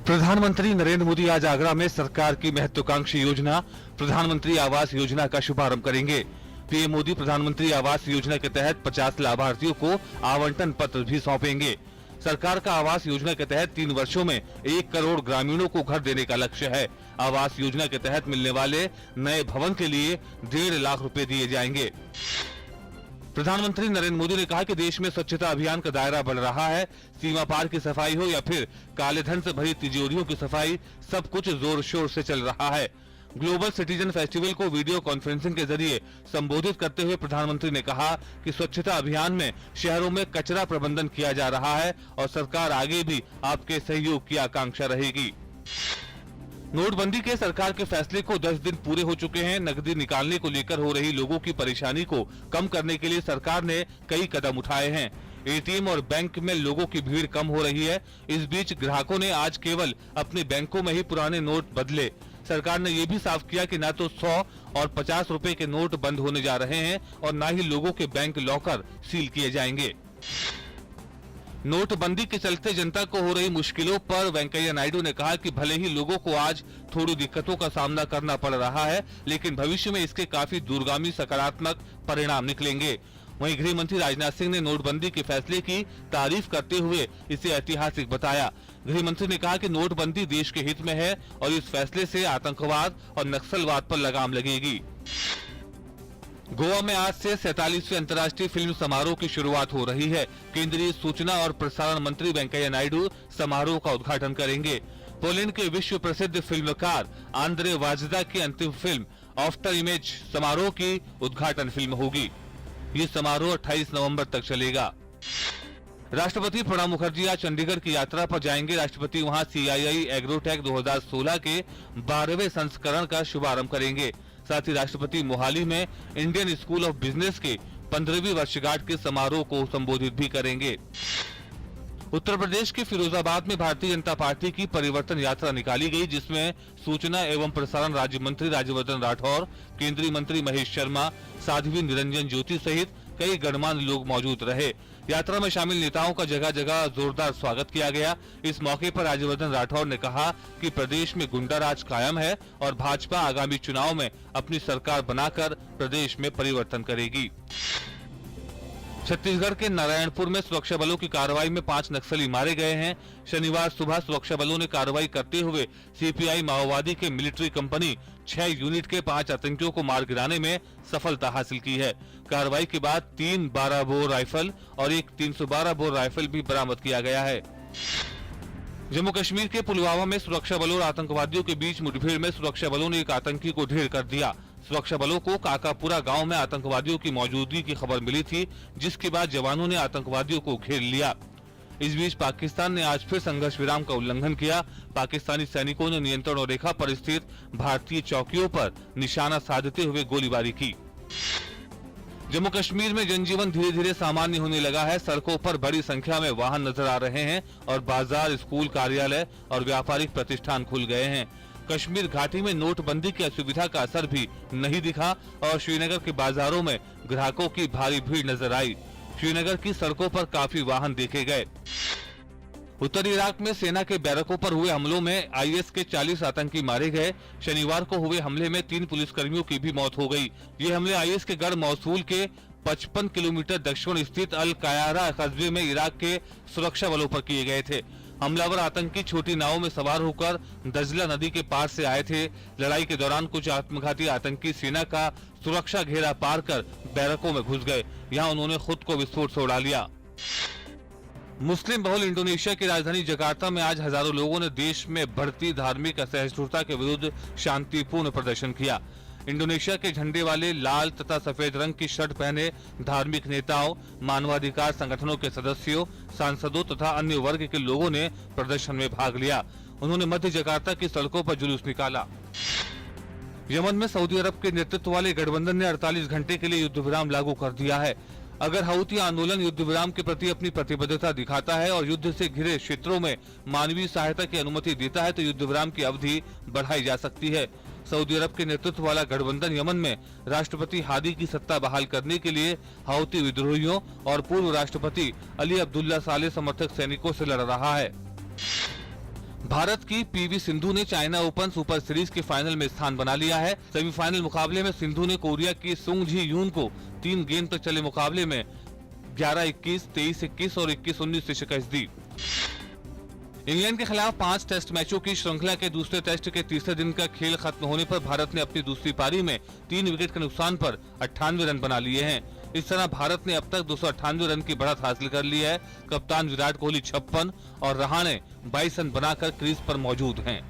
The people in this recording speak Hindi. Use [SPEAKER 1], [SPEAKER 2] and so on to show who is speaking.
[SPEAKER 1] प्रधानमंत्री नरेंद्र मोदी आज आगरा में सरकार की महत्वाकांक्षी योजना प्रधानमंत्री आवास योजना का शुभारंभ करेंगे। पीएम मोदी प्रधानमंत्री आवास योजना के तहत 50 लाभार्थियों को आवंटन पत्र भी सौंपेंगे। सरकार का आवास योजना के तहत 3 वर्षों में 1 करोड़ ग्रामीणों को घर देने का लक्ष्य है। आवास योजना के तहत मिलने वाले नए भवन के लिए 1.5 लाख रुपए दिए जाएंगे। प्रधानमंत्री नरेंद्र मोदी ने कहा कि देश में स्वच्छता अभियान का दायरा बढ़ रहा है। सीमा पार की सफाई हो या फिर काले धन से भरी तिजोरियों की सफाई, सब कुछ जोर शोर से चल रहा है। ग्लोबल सिटीजन फेस्टिवल को वीडियो कॉन्फ्रेंसिंग के जरिए संबोधित करते हुए प्रधानमंत्री ने कहा कि स्वच्छता अभियान में शहरों में कचरा प्रबंधन किया जा रहा है और सरकार आगे भी आपके सहयोग की आकांक्षा रहेगी। नोटबंदी के सरकार के फैसले को 10 दिन पूरे हो चुके हैं। नकदी निकालने को लेकर हो रही लोगों की परेशानी को कम करने के लिए सरकार ने कई कदम उठाए हैं। एटीएम और बैंक में लोगों की भीड़ कम हो रही है। इस बीच ग्राहकों ने आज केवल अपने बैंकों में ही पुराने नोट बदले। सरकार ने ये भी साफ किया कि न तो 100 और 50 रुपए के नोट बंद होने जा रहे हैं और न ही लोगों के बैंक लॉकर सील किए जाएंगे। नोटबंदी के चलते जनता को हो रही मुश्किलों पर वेंकैया नायडू ने कहा कि भले ही लोगों को आज थोड़ी दिक्कतों का सामना करना पड़ रहा है, लेकिन भविष्य में इसके काफी दूरगामी सकारात्मक परिणाम निकलेंगे। वहीं गृह मंत्री राजनाथ सिंह ने नोटबंदी के फैसले की तारीफ करते हुए इसे ऐतिहासिक बताया। गृह मंत्री ने कहा कि नोटबंदी देश के हित में है और इस फैसले से आतंकवाद और नक्सलवाद पर लगाम लगेगी। गोवा में आज से 47वें अंतर्राष्ट्रीय फिल्म समारोह की शुरुआत हो रही है। केंद्रीय सूचना और प्रसारण मंत्री वेंकैया नायडू समारोह का उद्घाटन करेंगे। पोलैंड के विश्व प्रसिद्ध फिल्मकार आंद्रे वाजदा की अंतिम फिल्म आफ्टर इमेज समारोह की उद्घाटन फिल्म होगी। ये समारोह 28 नवंबर तक चलेगा। राष्ट्रपति प्रणब मुखर्जी आज चंडीगढ़ की यात्रा पर जाएंगे। राष्ट्रपति वहां CII एग्रोटेक 2016 के 12वें संस्करण का शुभारंभ करेंगे। साथ ही राष्ट्रपति मोहाली में इंडियन स्कूल ऑफ बिजनेस के 15वीं वर्षगांठ के समारोह को संबोधित भी करेंगे। उत्तर प्रदेश के फिरोजाबाद में भारतीय जनता पार्टी की परिवर्तन यात्रा निकाली गई, जिसमें सूचना एवं प्रसारण राज्य मंत्री राज्यवर्धन राठौर, केंद्रीय मंत्री महेश शर्मा, साध्वी निरंजन ज्योति सहित कई गणमान्य लोग मौजूद रहे। यात्रा में शामिल नेताओं का जगह जगह जोरदार स्वागत किया गया। इस मौके पर राज्यवर्धन राठौर ने कहा कि प्रदेश में गुंडाराज कायम है और भाजपा आगामी चुनाव में अपनी सरकार बनाकर प्रदेश में परिवर्तन करेगी। छत्तीसगढ़ के नारायणपुर में सुरक्षा बलों की कार्रवाई में 5 नक्सली मारे गए हैं। शनिवार सुबह सुरक्षा बलों ने कार्रवाई करते हुए CPI माओवादी के मिलिट्री कंपनी 6 यूनिट के 5 आतंकियों को मार गिराने में सफलता हासिल की है। कार्रवाई के बाद 3 12 बोर राइफल और एक 312 बोर राइफल भी बरामद किया गया है। जम्मू कश्मीर के पुलवामा में सुरक्षा बलों और आतंकवादियों के बीच मुठभेड़ में सुरक्षा बलों ने एक आतंकी को ढेर कर दिया। सुरक्षा बलों को काकापुरा गांव में आतंकवादियों की मौजूदगी की खबर मिली थी, जिसके बाद जवानों ने आतंकवादियों को घेर लिया। इस बीच पाकिस्तान ने आज फिर संघर्ष विराम का उल्लंघन किया। पाकिस्तानी सैनिकों ने नियंत्रण रेखा पर स्थित भारतीय चौकियों पर निशाना साधते हुए गोलीबारी की। जम्मू कश्मीर में जनजीवन धीरे धीरे सामान्य होने लगा है। सड़कों पर बड़ी संख्या में वाहन नजर आ रहे हैं और बाजार, स्कूल, कार्यालय और व्यापारिक प्रतिष्ठान खुल गए हैं। कश्मीर घाटी में नोटबंदी की असुविधा का असर भी नहीं दिखा और श्रीनगर के बाजारों में ग्राहकों की भारी भीड़ नजर आई। श्रीनगर की सड़कों पर काफी वाहन देखे गए। उत्तरी इराक में सेना के बैरकों पर हुए हमलों में IS के 40 आतंकी मारे गए। शनिवार को हुए हमले में 3 पुलिसकर्मियों की भी मौत हो गई। ये हमले IS के गढ़ मौसूल के 55 किलोमीटर दक्षिण स्थित अल कायरा कस्बे में इराक के सुरक्षा बलों पर किए गए थे। हमलावर आतंकी छोटी नावों में सवार होकर दजला नदी के पार से आए थे। लड़ाई के दौरान कुछ आत्मघाती आतंकी सेना का सुरक्षा घेरा पार कर बैरकों में घुस गए। यहाँ उन्होंने खुद को विस्फोट से उड़ा लिया। मुस्लिम बहुल इंडोनेशिया की राजधानी जकार्ता में आज हजारों लोगों ने देश में बढ़ती धार्मिक असहिष्णुता के विरुद्ध शांतिपूर्ण प्रदर्शन किया। इंडोनेशिया के झंडे वाले लाल तथा सफेद रंग की शर्ट पहने धार्मिक नेताओं, मानवाधिकार संगठनों के सदस्यों, सांसदों तथा अन्य वर्ग के लोगों ने प्रदर्शन में भाग लिया। उन्होंने मध्य जकार्ता की सड़कों पर जुलूस निकाला। यमन में सऊदी अरब के नेतृत्व वाले गठबंधन ने 48 घंटे के लिए युद्ध विराम लागू कर दिया है। अगर हौती आंदोलन युद्ध विराम के प्रति अपनी प्रतिबद्धता दिखाता है और युद्ध से घिरे क्षेत्रों में मानवीय सहायता की अनुमति देता है तो युद्ध विराम की अवधि बढ़ाई जा सकती है। सऊदी अरब के नेतृत्व वाला गठबंधन यमन में राष्ट्रपति हादी की सत्ता बहाल करने के लिए हौती विद्रोहियों और पूर्व राष्ट्रपति अली अब्दुल्ला सालेह समर्थक सैनिकों से लड़ रहा है। भारत की पीवी सिंधु ने चाइना ओपन सुपर सीरीज के फाइनल में स्थान बना लिया है। सेमीफाइनल मुकाबले में सिंधु ने कोरिया की सुंग जी यून को 3 गेंद तक चले मुकाबले में 11-21, 23-21 और 21-19 से शिकस्त दी। इंग्लैंड के खिलाफ 5 टेस्ट मैचों की श्रृंखला के दूसरे टेस्ट के तीसरे दिन का खेल खत्म होने पर भारत ने अपनी दूसरी पारी में 3 विकेट के नुकसान पर 98 रन बना लिए हैं। इस तरह भारत ने अब तक 298 रन की बढ़त हासिल कर ली है। कप्तान विराट कोहली 56 और रहाणे 22 रन बनाकर क्रीज पर मौजूद हैं।